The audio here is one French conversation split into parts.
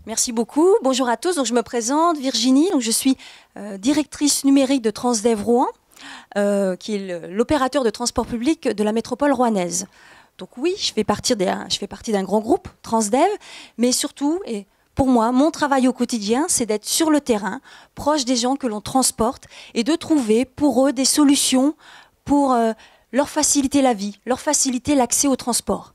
Merci beaucoup. Bonjour à tous. Donc, je me présente, Virginie. Donc, je suis directrice numérique de Transdev Rouen, qui est l'opérateur de transport public de la métropole rouennaise. Donc oui, je fais partie d'un grand groupe, Transdev, mais surtout, et pour moi, mon travail au quotidien, c'est d'être sur le terrain, proche des gens que l'on transporte, et de trouver pour eux des solutions pour leur faciliter la vie, leur faciliter l'accès au transport.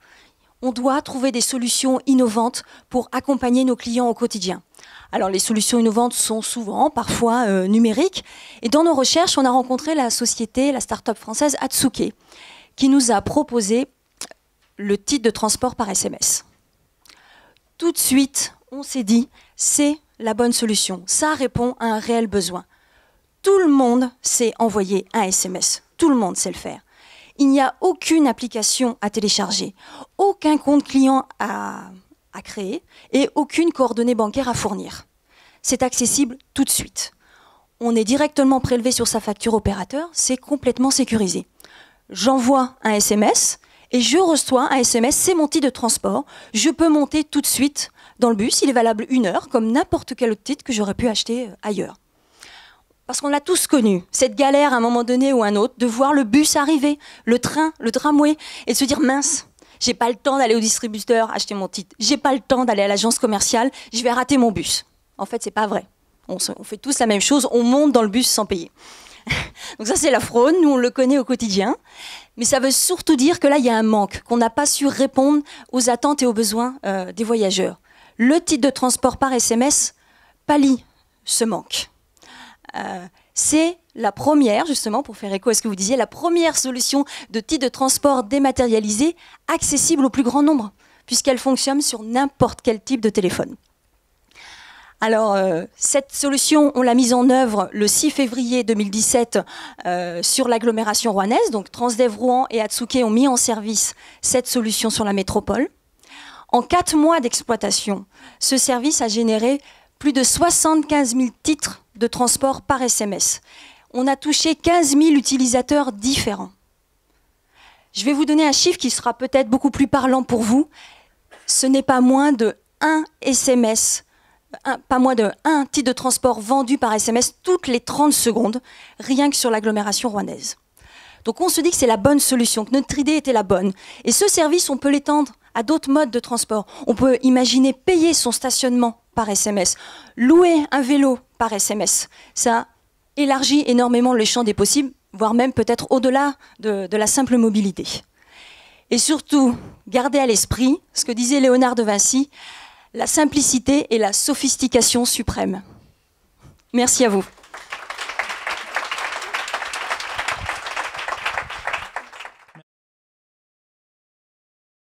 On doit trouver des solutions innovantes pour accompagner nos clients au quotidien. Alors les solutions innovantes sont souvent, parfois numériques. Et dans nos recherches, on a rencontré la société, la start-up française Atsuke, qui nous a proposé le titre de transport par SMS. Tout de suite, on s'est dit, c'est la bonne solution. Ça répond à un réel besoin. Tout le monde sait envoyer un SMS. Tout le monde sait le faire. Il n'y a aucune application à télécharger, aucun compte client à créer et aucune coordonnée bancaire à fournir. C'est accessible tout de suite. On est directement prélevé sur sa facture opérateur, c'est complètement sécurisé. J'envoie un SMS et je reçois un SMS, c'est mon titre de transport. Je peux monter tout de suite dans le bus, il est valable 1 heure, comme n'importe quel autre titre que j'aurais pu acheter ailleurs. Parce qu'on l'a tous connu, cette galère à un moment donné ou un autre, de voir le bus arriver, le train, le tramway, et de se dire mince, j'ai pas le temps d'aller au distributeur acheter mon titre, j'ai pas le temps d'aller à l'agence commerciale, je vais rater mon bus. En fait, c'est pas vrai. On fait tous la même chose, on monte dans le bus sans payer. Donc ça, c'est la fraude, nous on le connaît au quotidien. Mais ça veut surtout dire que là, il y a un manque, qu'on n'a pas su répondre aux attentes et aux besoins des voyageurs. Le titre de transport par SMS pallie ce manque. C'est la première, justement, pour faire écho à ce que vous disiez, la première solution de titre de transport dématérialisé accessible au plus grand nombre, puisqu'elle fonctionne sur n'importe quel type de téléphone. Alors, cette solution, on l'a mise en œuvre le 6 février 2017 sur l'agglomération rouennaise. Donc, Transdev Rouen et Atsuke ont mis en service cette solution sur la métropole. En 4 mois d'exploitation, ce service a généré plus de 75 000 titres de transport par SMS. On a touché 15 000 utilisateurs différents. Je vais vous donner un chiffre qui sera peut-être beaucoup plus parlant pour vous. Ce n'est pas moins de 1 SMS, pas moins de 1 titre de transport vendu par SMS toutes les 30 secondes, rien que sur l'agglomération rouennaise. Donc on se dit que c'est la bonne solution, que notre idée était la bonne. Et ce service, on peut l'étendre à d'autres modes de transport. On peut imaginer payer son stationnement par SMS, louer un vélo par SMS. Ça élargit énormément le champ des possibles, voire même peut-être au-delà de la simple mobilité. Et surtout, gardez à l'esprit ce que disait Léonard de Vinci, la simplicité et la sophistication suprême. Merci à vous.